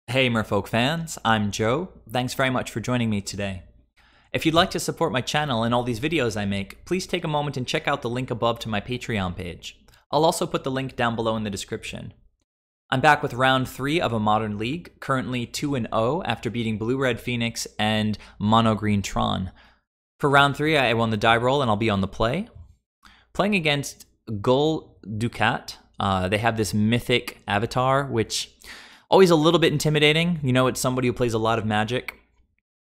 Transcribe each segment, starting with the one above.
Hey Merfolk fans, I'm Joe. Thanks very much for joining me today. If you'd like to support my channel and all these videos I make, please take a moment and check out the link above to my Patreon page. I'll also put the link down below in the description. I'm back with round 3 of a Modern League, currently 2-0 after beating Blue-Red Phoenix and Mono-Green Tron. For round 3 I won the die roll and I'll be on the play. Playing against Gul Dukat, they have this mythic avatar which always a little bit intimidating. You know, it's somebody who plays a lot of magic.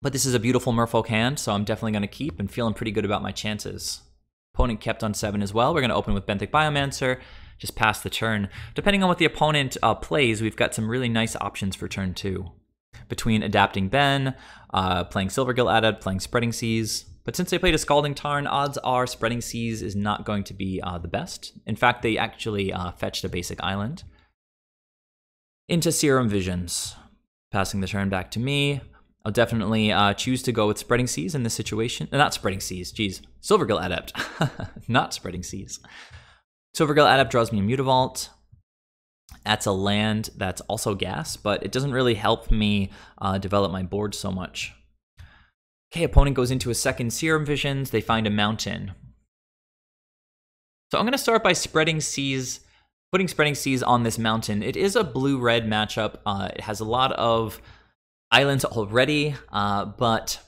But this is a beautiful Merfolk hand, so I'm definitely going to keep and feeling pretty good about my chances. Opponent kept on 7 as well. We're going to open with Benthic Biomancer, just pass the turn. Depending on what the opponent plays, we've got some really nice options for turn 2. Between adapting Ben, playing Silvergill Adept, playing Spreading Seas. But since they played a Scalding Tarn, odds are Spreading Seas is not going to be the best. In fact, they actually fetched a basic island. Into Serum Visions. Passing the turn back to me. I'll definitely choose to go with Spreading Seas in this situation. Not Spreading Seas, geez. Silvergill Adept. Not Spreading Seas. Silvergill Adept draws me a Mutavault. That's a land that's also gas, but it doesn't really help me develop my board so much. Okay, opponent goes into a second Serum Visions. They find a mountain. So I'm going to start by Spreading Seas. Putting Spreading Seas on this mountain. It is a blue-red matchup. It has a lot of islands already, but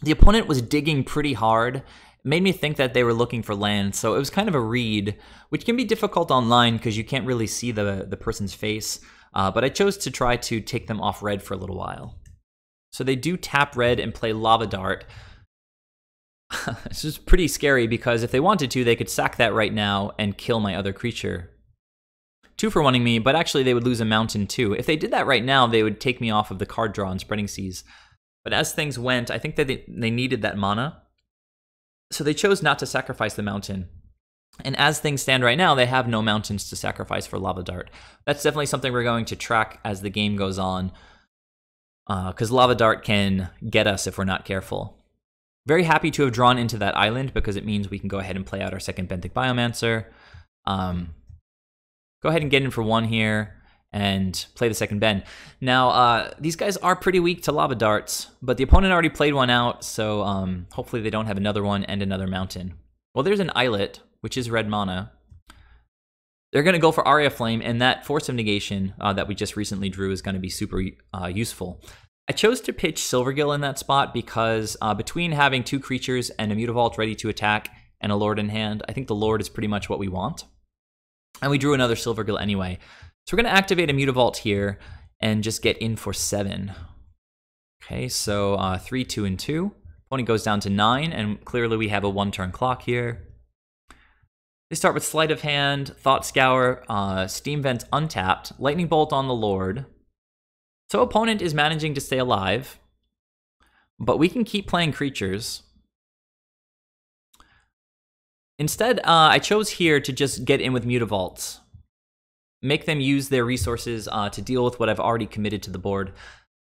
the opponent was digging pretty hard. It made me think that they were looking for land, so it was kind of a read, which can be difficult online because you can't really see the person's face, but I chose to try to take them off red for a little while. So they do tap red and play Lava Dart. This is pretty scary because if they wanted to, they could sack that right now and kill my other creature. 2 for wanting me, but actually they would lose a mountain too. If they did that right now, they would take me off of the card draw and Spreading Seas. But as things went, I think that they needed that mana. So they chose not to sacrifice the mountain. And as things stand right now, they have no mountains to sacrifice for Lava Dart. That's definitely something we're going to track as the game goes on. Because Lava Dart can get us if we're not careful. Very happy to have drawn into that island because it means we can go ahead and play out our second Benthic Biomancer. Go ahead and get in for 1 here and play the second Ben. Now, these guys are pretty weak to Lava Darts, but the opponent already played one out, so hopefully they don't have another one and another mountain. Well, there's an Islet, which is red mana. They're going to go for Aria Flame, and that Force of Negation that we just recently drew is going to be super useful. I chose to pitch Silvergill in that spot because between having 2 creatures and a Mutavault ready to attack and a Lord in hand, I think the Lord is pretty much what we want. And we drew another Silvergill anyway. So we're going to activate a Mutavault here and just get in for 7. Okay, so 3, 2, and 2. Opponent goes down to 9, and clearly we have a 1-turn clock here. They start with Sleight of Hand, Thought Scour, Steam Vents untapped, Lightning Bolt on the Lord. So opponent is managing to stay alive, but we can keep playing creatures. Instead, I chose here to just get in with Mutavaults. Make them use their resources to deal with what I've already committed to the board.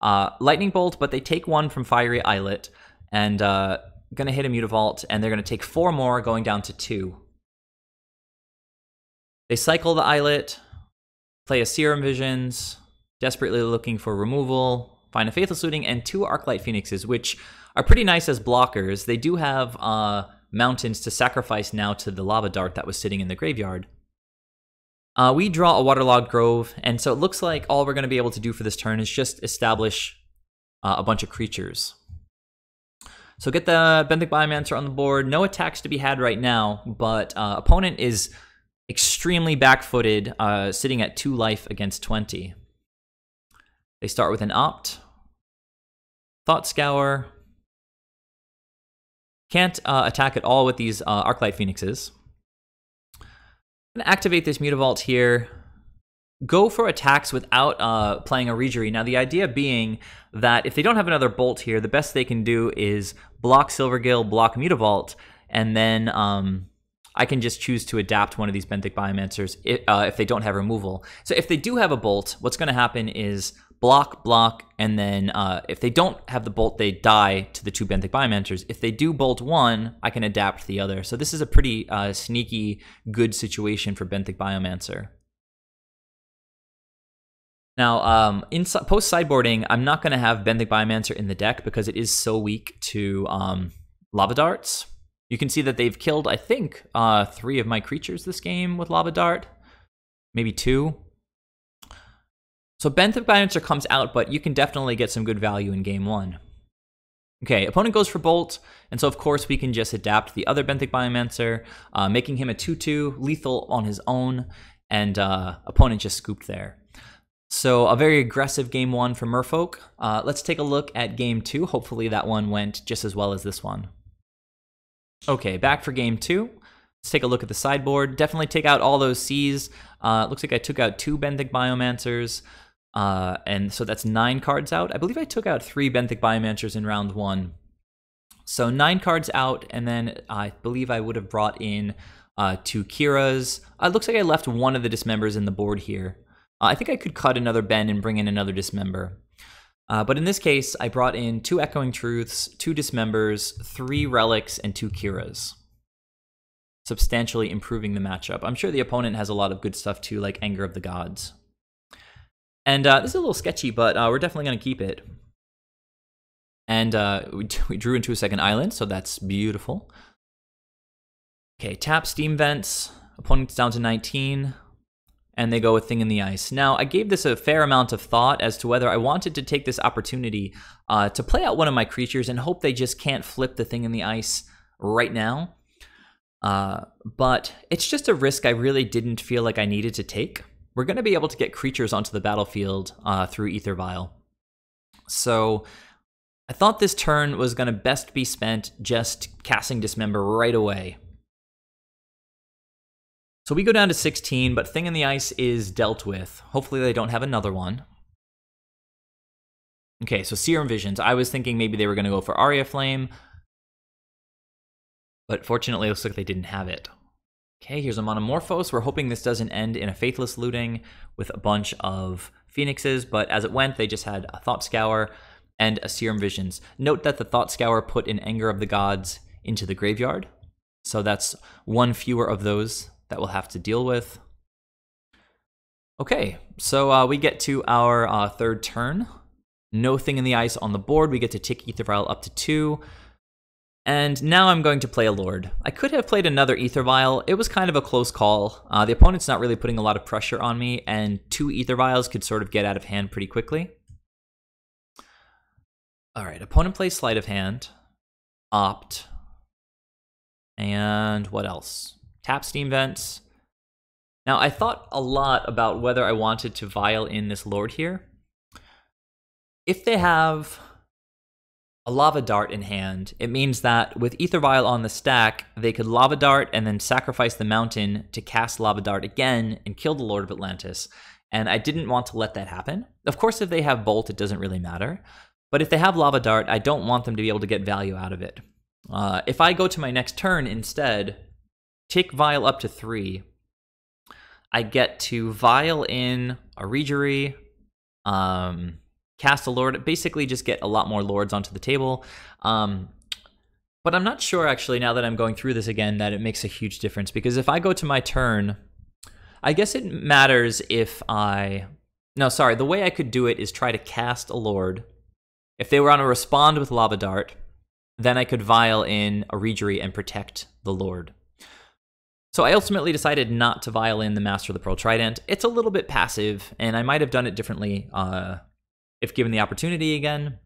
Lightning Bolt, but they take 1 from Fiery Islet, and going to hit a Mutavault, and they're going to take 4 more, going down to 2. They cycle the Islet, play a Serum Visions, desperately looking for removal, find a Faithless Looting, and 2 Arclight Phoenixes, which are pretty nice as blockers. They do have mountains to sacrifice now to the Lava Dart that was sitting in the graveyard. We draw a Waterlogged Grove, and so it looks like all we're going to be able to do for this turn is just establish a bunch of creatures. So get the Benthic Biomancer on the board. No attacks to be had right now, but opponent is extremely back-footed, sitting at 2 life against 20. They start with an Opt, Thought Scour. Can't attack at all with these Arclight Phoenixes. I'm going to activate this Mutavault here. Go for attacks without playing a Reejerey. Now, the idea being that if they don't have another Bolt here, the best they can do is block Silvergill, block Mutavault, and then I can just choose to adapt one of these Benthic Biomancers if they don't have removal. So if they do have a Bolt, what's going to happen is block, block, and then if they don't have the Bolt, they die to the 2 Benthic Biomancers. If they do Bolt 1, I can adapt the other. So this is a pretty sneaky, good situation for Benthic Biomancer. Now, in post-sideboarding, I'm not going to have Benthic Biomancer in the deck because it is so weak to Lava Darts. You can see that they've killed, I think, 3 of my creatures this game with Lava Dart. Maybe 2. So Benthic Biomancer comes out, but you can definitely get some good value in game 1. Okay, opponent goes for Bolt, and so of course we can just adapt the other Benthic Biomancer, making him a 2/2, lethal on his own, and opponent just scooped there. So a very aggressive game 1 for Merfolk. Let's take a look at game 2. Hopefully that one went just as well as this one. Okay, back for game 2. Let's take a look at the sideboard. Definitely take out all those Cs. Looks like I took out 2 Benthic Biomancers, and so that's 9 cards out. I believe I took out 3 Benthic Biomancers in round 1. So 9 cards out, and then I believe I would have brought in 2 Kiras. It looks like I left one of the Dismembers in the board here. I think I could cut another Ben and bring in another Dismember. But in this case, I brought in 2 Echoing Truths, 2 Dismembers, 3 Relics, and 2 Kiras. Substantially improving the matchup. I'm sure the opponent has a lot of good stuff too, like Anger of the Gods. And this is a little sketchy, but we're definitely going to keep it. And we drew into a second island, so that's beautiful. Okay, tap Steam Vents. Opponent's down to 19. And they go with Thing in the Ice. Now, I gave this a fair amount of thought as to whether I wanted to take this opportunity to play out one of my creatures and hope they just can't flip the Thing in the Ice right now. But it's just a risk I really didn't feel like I needed to take. We're going to be able to get creatures onto the battlefield through AEther Vial. So I thought this turn was going to best be spent just casting Dismember right away. So we go down to 16, but Thing in the Ice is dealt with. Hopefully they don't have another one. Okay, so Serum Visions. I was thinking maybe they were going to go for Aria Flame, but fortunately it looks like they didn't have it. Okay, here's a Monomorphos. We're hoping this doesn't end in a Faithless Looting with a bunch of Phoenixes, but as it went, they just had a Thought Scour and a Serum Visions. Note that the Thought Scour put an Anger of the Gods into the graveyard, so that's 1 fewer of those that we'll have to deal with. Okay, so we get to our 3rd turn. No Thing in the Ice on the board. We get to tick AEther Vial up to 2. And now I'm going to play a Lord. I could have played another AEther Vial. It was kind of a close call. The opponent's not really putting a lot of pressure on me, and 2 AEther Vials could sort of get out of hand pretty quickly. Alright, opponent plays Sleight of Hand. Opt. And what else? Tap Steam Vents. Now, I thought a lot about whether I wanted to Vial in this Lord here. If they have a Lava Dart in hand, it means that with AEther Vial on the stack, they could Lava Dart and then sacrifice the mountain to cast Lava Dart again and kill the Lord of Atlantis. And I didn't want to let that happen. Of course, if they have Bolt, it doesn't really matter. But if they have Lava Dart, I don't want them to be able to get value out of it. If I go to my next turn instead, tick Vial up to 3, I get to Vial in a Reejerey, cast a Lord, basically just get a lot more Lords onto the table. But I'm not sure, actually, now that I'm going through this again, that it makes a huge difference. Because if I go to my turn, I guess it matters if I... No, sorry, the way I could do it is try to cast a Lord. If they were on a Respond with Lava Dart, then I could Vial in a Reejerey and protect the Lord. So I ultimately decided not to Vial in the Master of the Pearl Trident. It's a little bit passive, and I might have done it differently if given the opportunity again.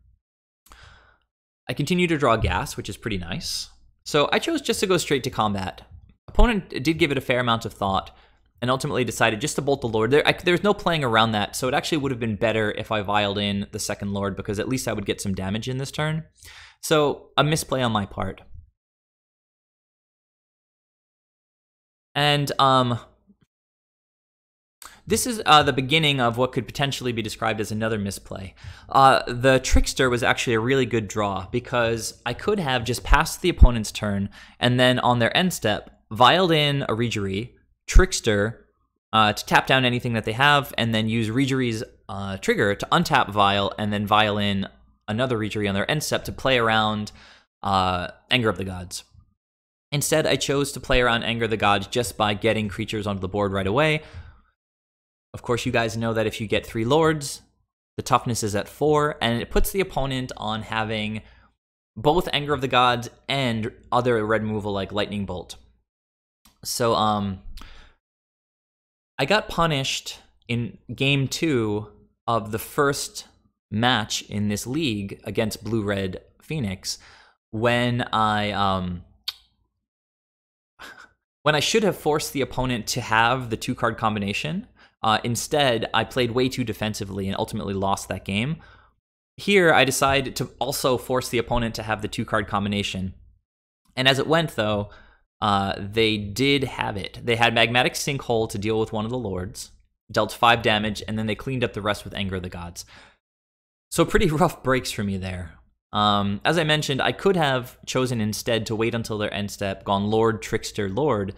I continue to draw gas, which is pretty nice. So I chose just to go straight to combat. Opponent did give it a fair amount of thought, and ultimately decided just to Bolt the Lord. There's no playing around that, so it actually would have been better if I Vialed in the second Lord, because at least I would get some damage in this turn. So a misplay on my part. And this is the beginning of what could potentially be described as another misplay. The Trickster was actually a really good draw, because I could have just passed the opponent's turn, and then on their end step, Vialed in a Reejerey, Trickster to tap down anything that they have, and then use Reejerey's trigger to untap Vial, and then Vial in another Reejerey on their end step to play around Anger of the Gods. Instead, I chose to play around Anger of the Gods just by getting creatures onto the board right away. Of course, you guys know that if you get 3 lords, the toughness is at 4, and it puts the opponent on having both Anger of the Gods and other red removal like Lightning Bolt. So, I got punished in Game 2 of the first match in this league against Blue-Red Phoenix when I should have forced the opponent to have the 2-card combination. Instead, I played way too defensively and ultimately lost that game. Here, I decided to also force the opponent to have the 2-card combination. And as it went, though, they did have it. They had Magmatic Sinkhole to deal with one of the lords, dealt 5 damage, and then they cleaned up the rest with Anger of the Gods. So pretty rough breaks for me there. As I mentioned, I could have chosen instead to wait until their end step, gone Lord, Trickster, Lord.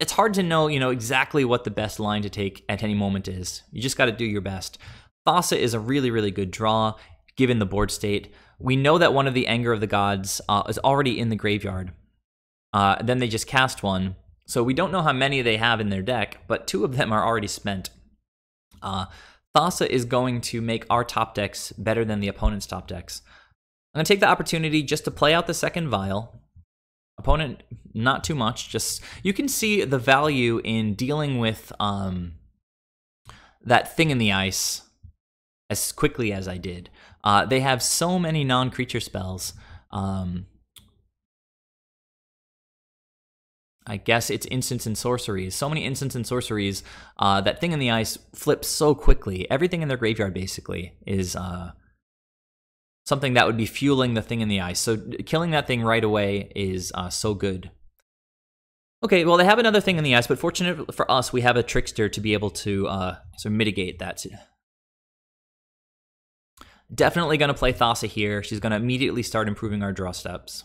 It's hard to know, exactly what the best line to take at any moment is. You just got to do your best. Thassa is a really, really good draw, given the board state. We know that one of the Anger of the Gods is already in the graveyard. Then they just cast one. So we don't know how many they have in their deck, but 2 of them are already spent. Thassa is going to make our top decks better than the opponent's top decks. I'm going to take the opportunity just to play out the second vial. Opponent, not too much. Just you can see the value in dealing with that thing in the ice as quickly as I did. They have so many non-creature spells. I guess it's instants and sorceries. So many instants and sorceries. That thing in the ice flips so quickly. Everything in their graveyard basically is something that would be fueling the thing in the ice. So killing that thing right away is so good. Okay, well, they have another thing in the ice, but fortunate for us, we have a Trickster to be able to sort of mitigate that. Definitely going to play Thassa here. She's going to immediately start improving our draw steps.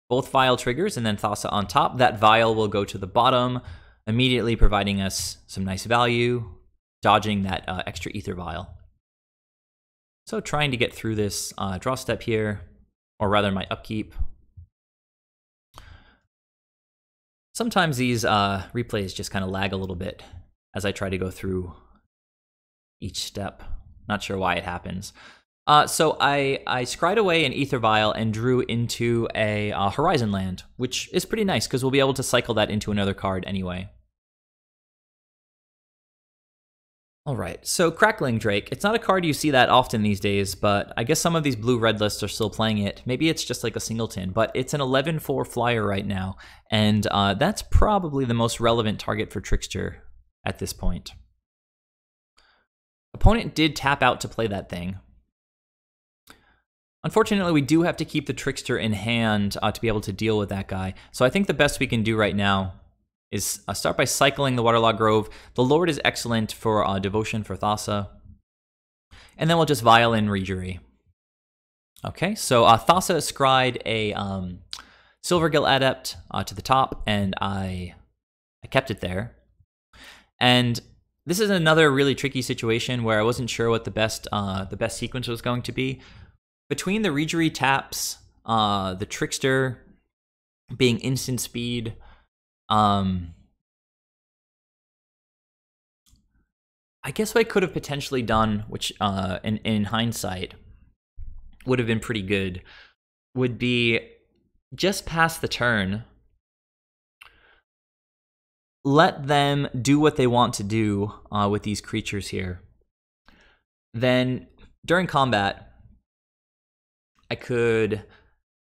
Both Vial triggers and then Thassa on top. That Vial will go to the bottom, immediately providing us some nice value, dodging that extra AEther Vial. So trying to get through this draw step here, or rather my upkeep. Sometimes these replays just kind of lag a little bit as I try to go through each step. Not sure why it happens. So I scryed away an AEther Vial and drew into a Horizon land, which is pretty nice because we'll be able to cycle that into another card anyway. All right, so Crackling Drake. It's not a card you see that often these days, but I guess some of these blue-red lists are still playing it. Maybe it's just like a singleton, but it's an 11-4 flyer right now, and that's probably the most relevant target for Trickster at this point. Opponent did tap out to play that thing. Unfortunately, we do have to keep the Trickster in hand to be able to deal with that guy, so I think the best we can do right now is start by cycling the Waterlogged Grove. The Lord is excellent for Devotion for Thassa. And then we'll just Vial in Reejerey. Okay, so Thassa scryed a Silvergill Adept to the top, and I kept it there. And this is another really tricky situation where I wasn't sure what the best sequence was going to be. Between the Reejerey taps, the Trickster being instant speed, I guess what I could have potentially done, which in hindsight would have been pretty good, would be just pass the turn, let them do what they want to do with these creatures here. Then during combat, I could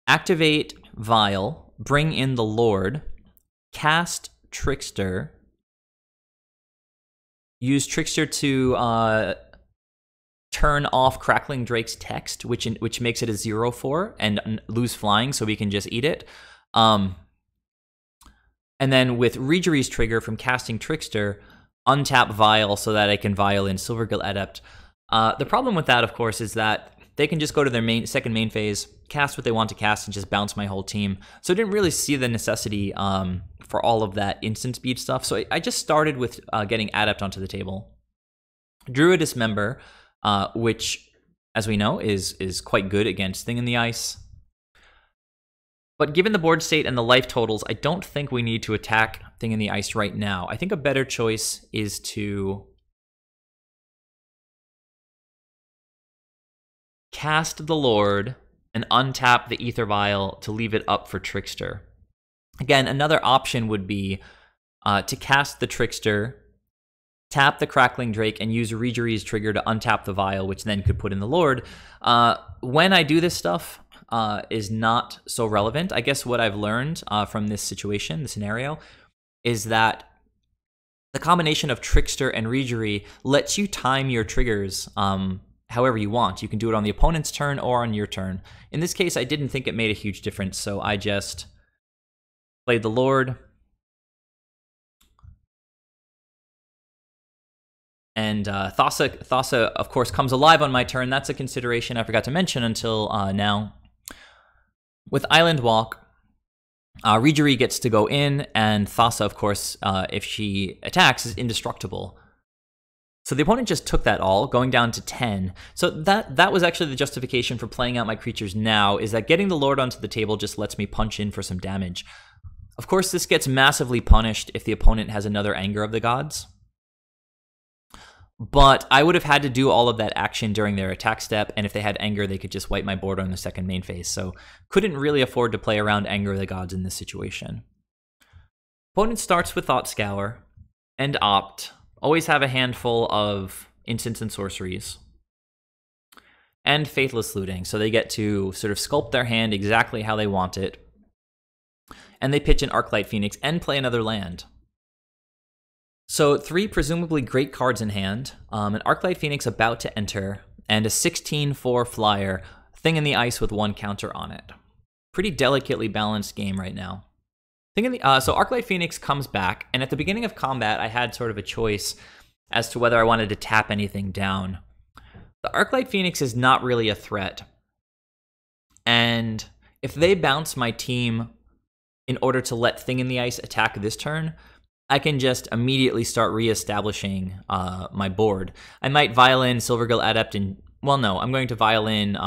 activate Vial, bring in the Lord, cast Trickster, use Trickster to turn off Crackling Drake's text, which makes it a 0/4 and lose flying, so we can just eat it. And then with Reejerey's trigger from casting Trickster, untap Vial so that I can Vial in Silvergill Adept. The problem with that, of course, is that they can just go to their second main phase, cast what they want to cast, and just bounce my whole team. So I didn't really see the necessity for all of that instant speed stuff. So I just started with getting Adept onto the table. Drew a Dismember, which, as we know, is quite good against Thing in the Ice. But given the board state and the life totals, I don't think we need to attack Thing in the Ice right now. I think a better choice is to cast the Lord and untap the Aether Vial to leave it up for Trickster. Again, another option would be to cast the Trickster, tap the Crackling Drake, and use Reejerey's trigger to untap the Vial, which then could put in the Lord. When I do this stuff is not so relevant. I guess what I've learned from this situation, the scenario, is that the combination of Trickster and Reejerey lets you time your triggers however you want. You can do it on the opponent's turn or on your turn. In this case, I didn't think it made a huge difference, so I just played the Lord. And Thassa, of course, comes alive on my turn. That's a consideration I forgot to mention until now. With Island Walk, Reejerey gets to go in, and Thassa, of course, if she attacks, is indestructible. So the opponent just took that all, going down to 10. So that was actually the justification for playing out my creatures now, is that getting the Lord onto the table just lets me punch in for some damage. Of course, this gets massively punished if the opponent has another Anger of the Gods. But I would have had to do all of that action during their attack step, and if they had Anger, they could just wipe my board on the second main phase. So couldn't really afford to play around Anger of the Gods in this situation. Opponent starts with Thought Scour and Opt. Always have a handful of instants and sorceries. And Faithless Looting, so they get to sort of sculpt their hand exactly how they want it. And they pitch an Arclight Phoenix and play another land. So 3 presumably great cards in hand, an Arclight Phoenix about to enter, and a 16/4 flyer, Thing in the Ice with 1 counter on it. Pretty delicately balanced game right now. So Arclight Phoenix comes back, and at the beginning of combat, I had sort of a choice as to whether I wanted to tap anything down. The Arclight Phoenix is not really a threat, and if they bounce my team in order to let Thing in the Ice attack this turn, I can just immediately start re-establishing my board. I might vial in Silvergill Adept and... Well, no, I'm going to vial in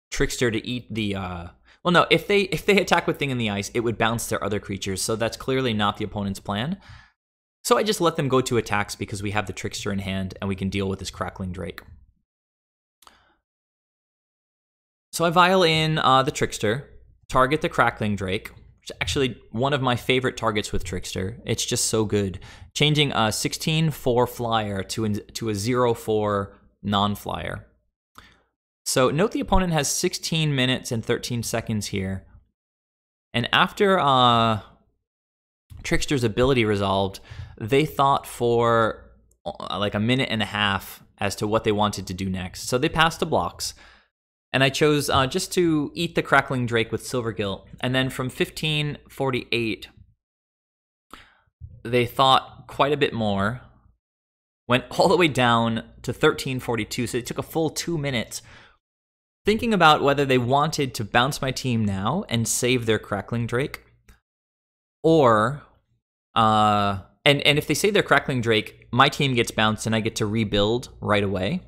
Trickster to eat the... Well, no, if they attack with Thing in the Ice, it would bounce their other creatures, so that's clearly not the opponent's plan. So I just let them go to attacks because we have the Trickster in hand, and we can deal with this Crackling Drake. So I vial in the Trickster, target the Crackling Drake, which is actually one of my favorite targets with Trickster. It's just so good. Changing a 16/4 flyer to a 0/4 non-flyer. So note the opponent has 16 minutes and 13 seconds here. And after Trickster's ability resolved, they thought for like a minute and a half as to what they wanted to do next. So they passed the blocks. And I chose just to eat the Crackling Drake with Silvergill. And then from 15:48, they thought quite a bit more. Went all the way down to 13:42, so they took a full 2 minutes thinking about whether they wanted to bounce my team now and save their Crackling Drake. Or, and if they save their Crackling Drake, my team gets bounced and I get to rebuild right away.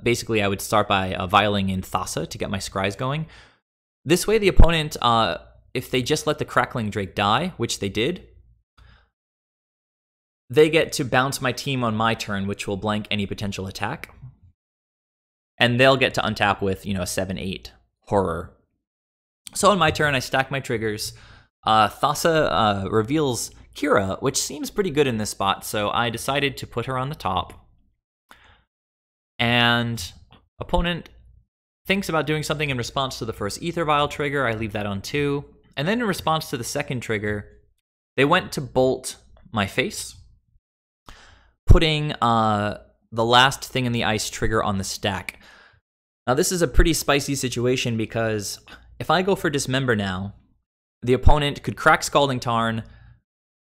Basically, I would start by vialing in Thassa to get my scries going. This way, the opponent, if they just let the Crackling Drake die, which they did, they get to bounce my team on my turn, which will blank any potential attack. And they'll get to untap with, a 7/8 horror. So on my turn, I stack my triggers. Thassa reveals Kira, which seems pretty good in this spot, so I decided to put her on the top. And opponent thinks about doing something in response to the first AEther Vial trigger. I leave that on 2. And then in response to the second trigger, they went to bolt my face, putting the last Thing in the Ice trigger on the stack. Now this is a pretty spicy situation because if I go for Dismember now, the opponent could crack Scalding Tarn,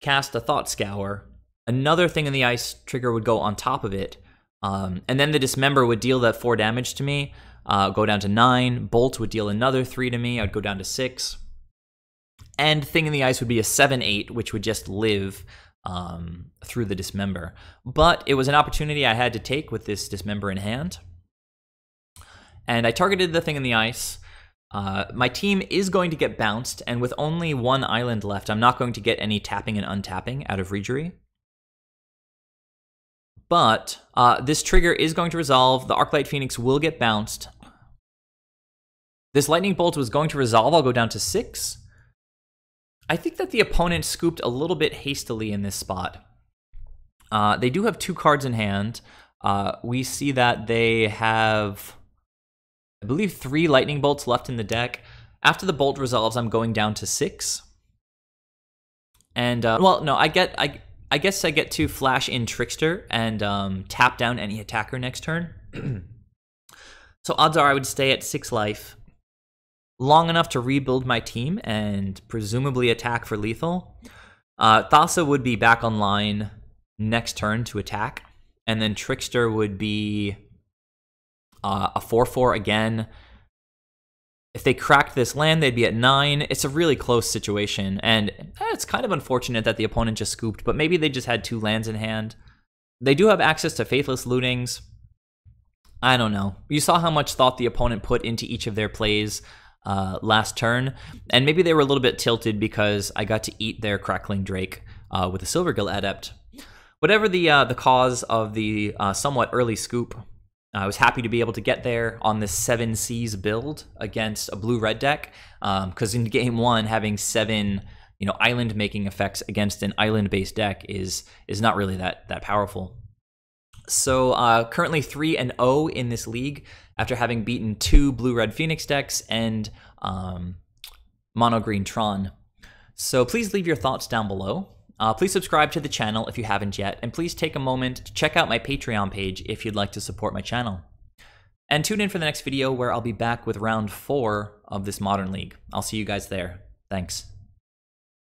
cast a Thought Scour, another Thing in the Ice trigger would go on top of it, and then the Dismember would deal that 4 damage to me, go down to 9, Bolt would deal another 3 to me, I'd go down to 6, and Thing in the Ice would be a 7/8, which would just live through the Dismember. But it was an opportunity I had to take with this Dismember in hand. And I targeted the Thing in the Ice. My team is going to get bounced, and with only one island left, I'm not going to get any tapping and untapping out of Reejerey. But this trigger is going to resolve. The Arclight Phoenix will get bounced. This Lightning Bolt was going to resolve. I'll go down to 6. I think that the opponent scooped a little bit hastily in this spot. They do have 2 cards in hand. We see that they have, I believe, 3 Lightning Bolts left in the deck. After the Bolt resolves, I'm going down to 6. And, well, no, I guess I get to flash in Trickster and tap down any attacker next turn. So odds are I would stay at 6 life long enough to rebuild my team and presumably attack for lethal. Thassa would be back online next turn to attack, and then Trickster would be a 4/4 again. If they cracked this land, they'd be at 9. It's a really close situation, and it's kind of unfortunate that the opponent just scooped, but maybe they just had 2 lands in hand. They do have access to Faithless Lootings. I don't know. You saw how much thought the opponent put into each of their plays last turn, and maybe they were a little bit tilted because I got to eat their Crackling Drake with a Silvergill Adept. Whatever the cause of the somewhat early scoop, I was happy to be able to get there on this 7 Seas build against a blue-red deck, because in Game 1, having 7 island-making effects against an island-based deck is not really that powerful. So currently 3-0 in this league after having beaten 2 blue-red Phoenix decks and mono-green Tron. So please leave your thoughts down below. Please subscribe to the channel if you haven't yet, and please take a moment to check out my Patreon page if you'd like to support my channel. And tune in for the next video where I'll be back with round 4 of this Modern League. I'll see you guys there. Thanks.